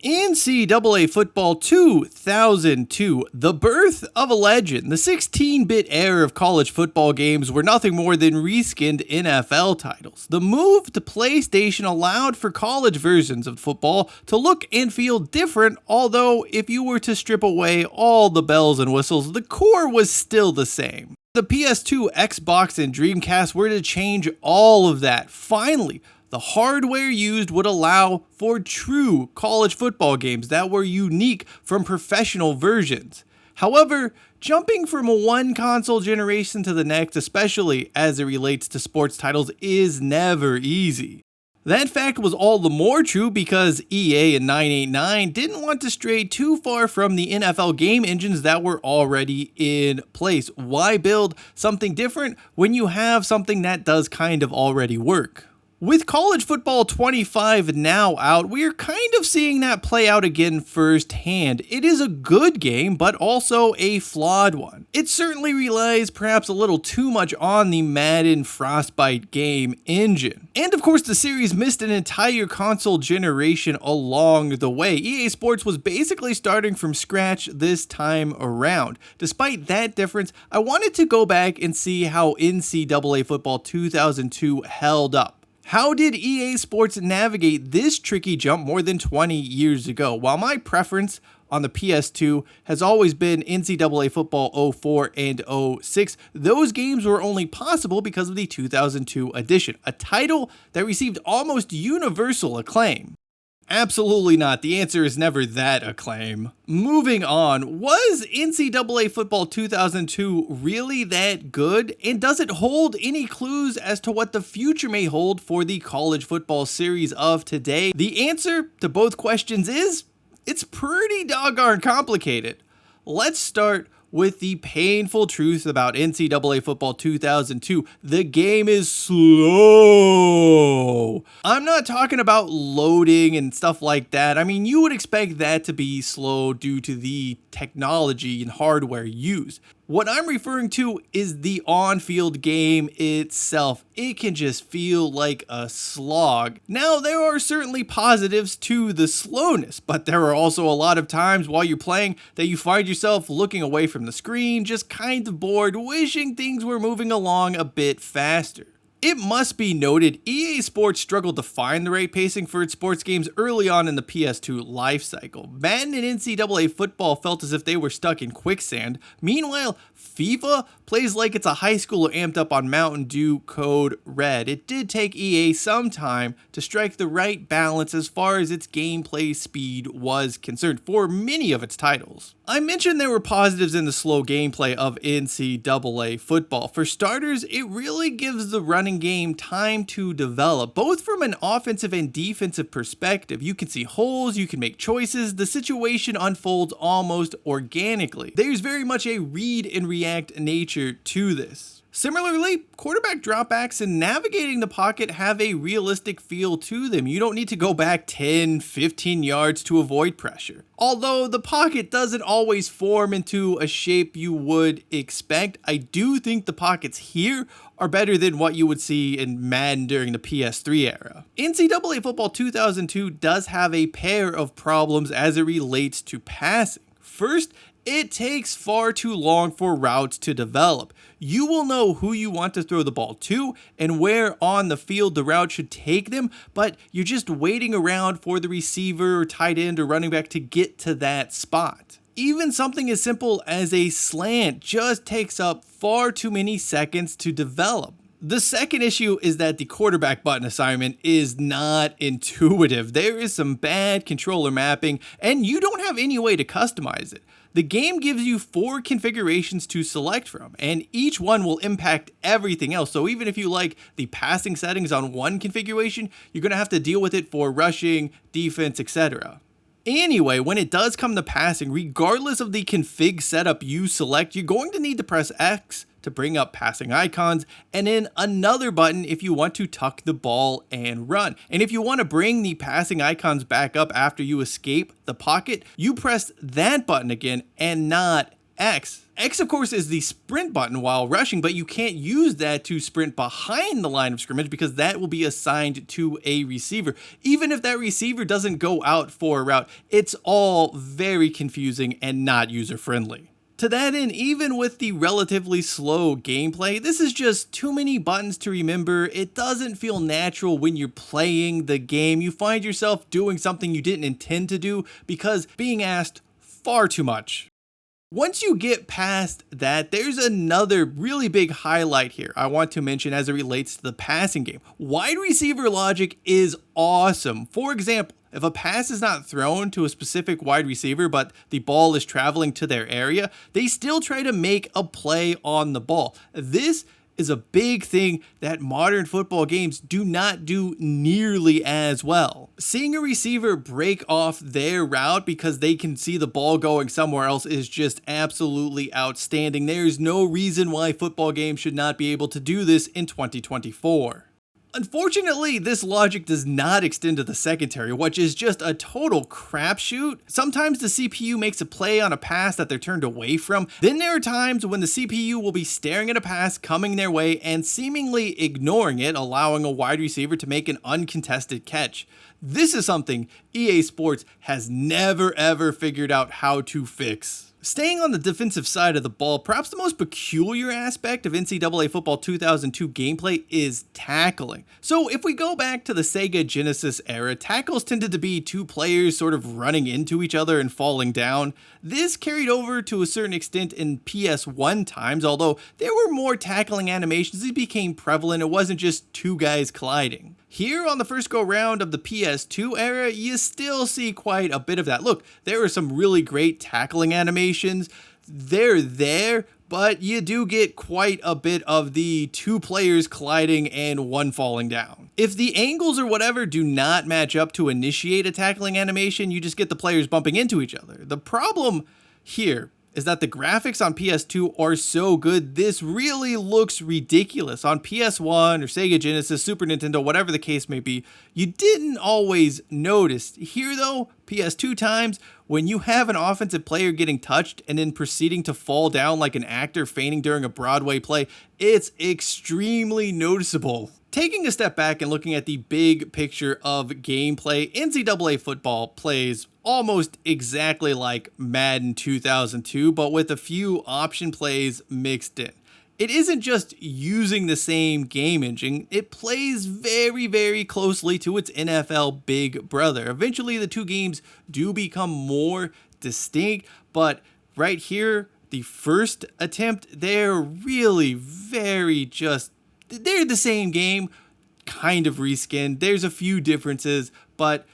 NCAA Football 2002, the birth of a legend. The 16-bit era of college football games were nothing more than reskinned NFL titles. The move to PlayStation allowed for college versions of football to look and feel different, although if you were to strip away all the bells and whistles, the core was still the same. The PS2, Xbox, and Dreamcast were to change all of that. Finally, the hardware used would allow for true college football games that were unique from professional versions. However, jumping from one console generation to the next, especially as it relates to sports titles, is never easy. That fact was all the more true because EA and 989 didn't want to stray too far from the NFL game engines that were already in place. Why build something different when you have something that does kind of already work? With College Football 25 now out, we're kind of seeing that play out again firsthand. It is a good game, but also a flawed one. It certainly relies perhaps a little too much on the Madden Frostbite game engine. And of course, the series missed an entire console generation along the way. EA Sports was basically starting from scratch this time around. Despite that difference, I wanted to go back and see how NCAA Football 2002 held up. How did EA Sports navigate this tricky jump more than 20 years ago? While my preference on the PS2 has always been NCAA Football 04 and 06, those games were only possible because of the 2002 edition, a title that received almost universal acclaim. Absolutely not. The answer is never that acclaim. Moving on, was NCAA Football 2002 really that good? And does it hold any clues as to what the future may hold for the college football series of today? The answer to both questions is, it's pretty doggone complicated. Let's start with the painful truth about NCAA Football 2002. The game is slow. I'm not talking about loading and stuff like that. I mean, you would expect that to be slow due to the technology and hardware used. What I'm referring to is the on-field game itself. It can just feel like a slog. Now, there are certainly positives to the slowness, but there are also a lot of times while you're playing that you find yourself looking away from the screen, just kind of bored, wishing things were moving along a bit faster. It must be noted, EA Sports struggled to find the right pacing for its sports games early on in the PS2 lifecycle. Madden and NCAA Football felt as if they were stuck in quicksand. Meanwhile, FIFA plays like it's a high schooler amped up on Mountain Dew Code Red. It did take EA some time to strike the right balance as far as its gameplay speed was concerned for many of its titles. I mentioned there were positives in the slow gameplay of NCAA Football. For starters, it really gives the running game time to develop, both from an offensive and defensive perspective. You can see holes, you can make choices, the situation unfolds almost organically. There's very much a read and react nature to this. Similarly, quarterback dropbacks and navigating the pocket have a realistic feel to them. You don't need to go back 10, 15 yards to avoid pressure. Although the pocket doesn't always form into a shape you would expect, I do think the pockets here are better than what you would see in Madden during the PS3 era. NCAA Football 2002 does have a pair of problems as it relates to passing. First, it takes far too long for routes to develop. You will know who you want to throw the ball to and where on the field the route should take them, but you're just waiting around for the receiver or tight end or running back to get to that spot. Even something as simple as a slant just takes up far too many seconds to develop. The second issue is that the quarterback button assignment is not intuitive. There is some bad controller mapping, and you don't have any way to customize it. The game gives you 4 configurations to select from, and each one will impact everything else. So even if you like the passing settings on one configuration, you're going to have to deal with it for rushing, defense, etc. Anyway, when it does come to passing, regardless of the config setup you select, you're going to need to press X to bring up passing icons, and then another button if you want to tuck the ball and run. And if you want to bring the passing icons back up after you escape the pocket, you press that button again and not X. X, of course, is the sprint button while rushing, but you can't use that to sprint behind the line of scrimmage because that will be assigned to a receiver. Even if that receiver doesn't go out for a route, it's all very confusing and not user-friendly. To that end, even with the relatively slow gameplay, this is just too many buttons to remember. It doesn't feel natural when you're playing the game. You find yourself doing something you didn't intend to do because being asked far too much. Once you get past that, there's another really big highlight here I want to mention as it relates to the passing game. Wide receiver logic is awesome. For example, if a pass is not thrown to a specific wide receiver, but the ball is traveling to their area, they still try to make a play on the ball. This is a big thing that modern football games do not do nearly as well. Seeing a receiver break off their route because they can see the ball going somewhere else is just absolutely outstanding. There's no reason why football games should not be able to do this in 2024. Unfortunately, this logic does not extend to the secondary, which is just a total crapshoot. Sometimes the CPU makes a play on a pass that they're turned away from. Then there are times when the CPU will be staring at a pass coming their way and seemingly ignoring it, allowing a wide receiver to make an uncontested catch. This is something EA Sports has never ever figured out how to fix. Staying on the defensive side of the ball, perhaps the most peculiar aspect of NCAA Football 2002 gameplay is tackling. So if we go back to the Sega Genesis era, tackles tended to be two players sort of running into each other and falling down. This carried over to a certain extent in PS1 times, although there were more tackling animations. It became prevalent. It wasn't just two guys colliding. Here on the first go round of the PS2 era, you still see quite a bit of that. Look, there are some really great tackling animations. They're there, but you do get quite a bit of the two players colliding and one falling down. If the angles or whatever do not match up to initiate a tackling animation, you just get the players bumping into each other. The problem here is that the graphics on PS2 are so good, this really looks ridiculous. On PS1 or Sega Genesis, Super Nintendo, whatever the case may be, you didn't always notice. Here though, PS2 times, when you have an offensive player getting touched and then proceeding to fall down like an actor feigning during a Broadway play, it's extremely noticeable. Taking a step back and looking at the big picture of gameplay, NCAA Football plays almost exactly like Madden 2002, but with a few option plays mixed in. It isn't just using the same game engine, it plays very, very closely to its NFL big brother. Eventually, the two games do become more distinct, but right here, the first attempt, they're really very they're the same game, kind of reskinned. There's a few differences, but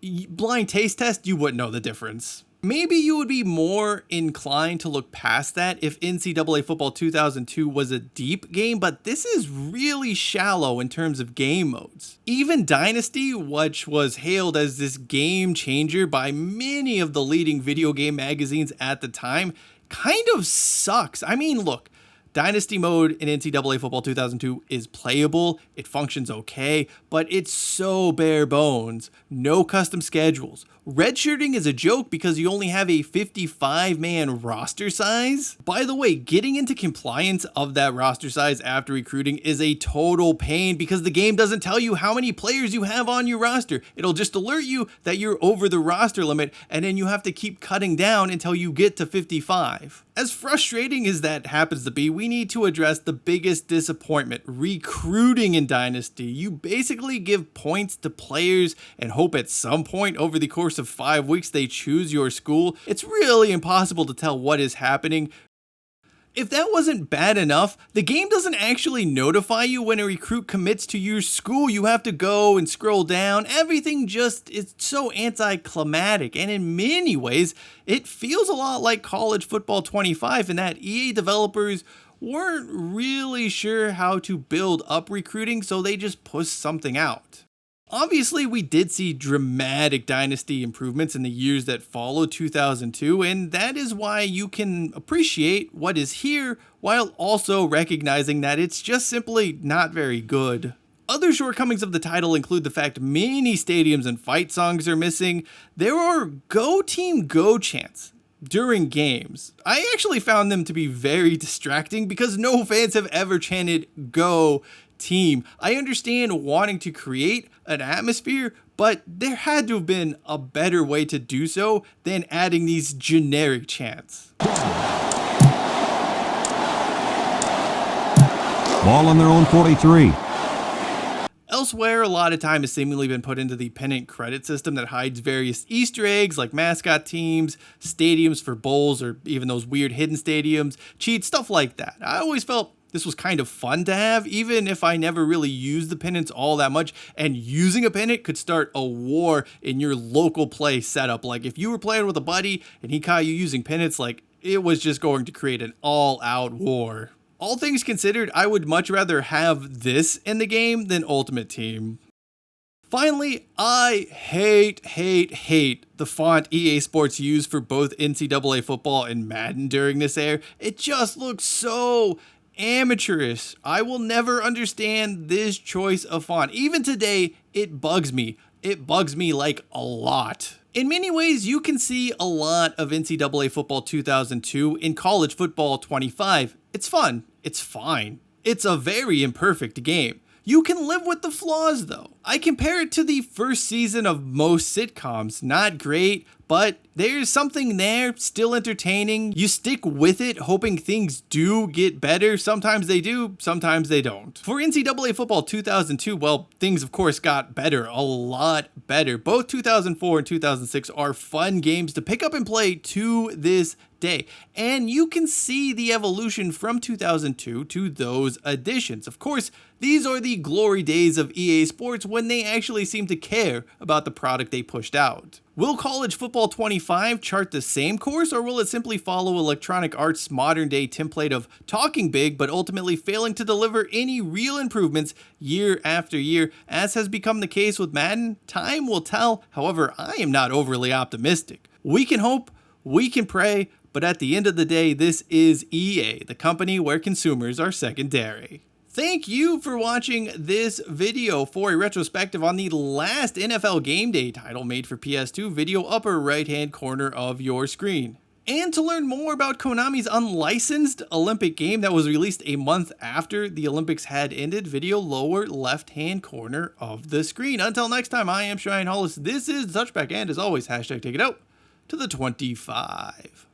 blind taste test, you wouldn't know the difference. Maybe you would be more inclined to look past that if NCAA Football 2002 was a deep game, but this is really shallow in terms of game modes. Even Dynasty, which was hailed as this game changer by many of the leading video game magazines at the time, kind of sucks. I mean, look, Dynasty mode in NCAA Football 2002 is playable, it functions okay, but it's so bare bones. No custom schedules. Redshirting is a joke because you only have a 55-man roster size. By the way, getting into compliance of that roster size after recruiting is a total pain because the game doesn't tell you how many players you have on your roster. It'll just alert you that you're over the roster limit, and then you have to keep cutting down until you get to 55. As frustrating as that happens to be, we need to address the biggest disappointment, recruiting in Dynasty. You basically give points to players and hope at some point over the course of 5 weeks they choose your school. It's really impossible to tell what is happening. If that wasn't bad enough, the game doesn't actually notify you when a recruit commits to your school. You have to go and scroll down. Everything just is so anticlimactic, and in many ways, it feels a lot like College Football 25 in that EA developers weren't really sure how to build up recruiting, so they just pushed something out. Obviously, we did see dramatic Dynasty improvements in the years that followed 2002, and that is why you can appreciate what is here while also recognizing that it's just simply not very good. Other shortcomings of the title include the fact many stadiums and fight songs are missing. There are Go Team Go chants during games. I actually found them to be very distracting because no fans have ever chanted "Go Team." I understand wanting to create an atmosphere, but there had to have been a better way to do so than adding these generic chants. Ball on their own 43. Elsewhere, a lot of time has seemingly been put into the pennant credit system that hides various Easter eggs like mascot teams, stadiums for bowls, or even those weird hidden stadiums, cheats, stuff like that. I always felt this was kind of fun to have, even if I never really used the pennants all that much, and using a pennant could start a war in your local play setup. Like if you were playing with a buddy and he caught you using pennants, like it was just going to create an all-out war. All things considered, I would much rather have this in the game than Ultimate Team. Finally, I hate the font EA Sports used for both NCAA Football and Madden during this era. It just looks so amateurish. I will never understand this choice of font. Even today, it bugs me. It bugs me like a lot. In many ways, you can see a lot of NCAA Football 2002 in College Football 25. It's fun. It's fine. It's a very imperfect game. You can live with the flaws though. I compare it to the first season of most sitcoms. Not great, but there's something there, still entertaining. You stick with it, hoping things do get better. Sometimes they do, sometimes they don't. For NCAA Football 2002, well, things of course got better, a lot better. Both 2004 and 2006 are fun games to pick up and play to this day. And you can see the evolution from 2002 to those additions. Of course, these are the glory days of EA Sports when they actually seem to care about the product they pushed out. Will College Football 25 chart the same course, or will it simply follow Electronic Arts' modern day template of talking big but ultimately failing to deliver any real improvements year after year, as has become the case with Madden? Time will tell. However, I am not overly optimistic. We can hope, we can pray, but at the end of the day, this is EA, the company where consumers are secondary. Thank you for watching this video. For a retrospective on the last NFL Game Day title made for PS2, video upper right hand corner of your screen. And to learn more about Konami's unlicensed Olympic game that was released a month after the Olympics had ended, video lower left hand corner of the screen. Until next time, I am Cheyenne Hollis. This is Touchback, and as always, hashtag take it out to the 25.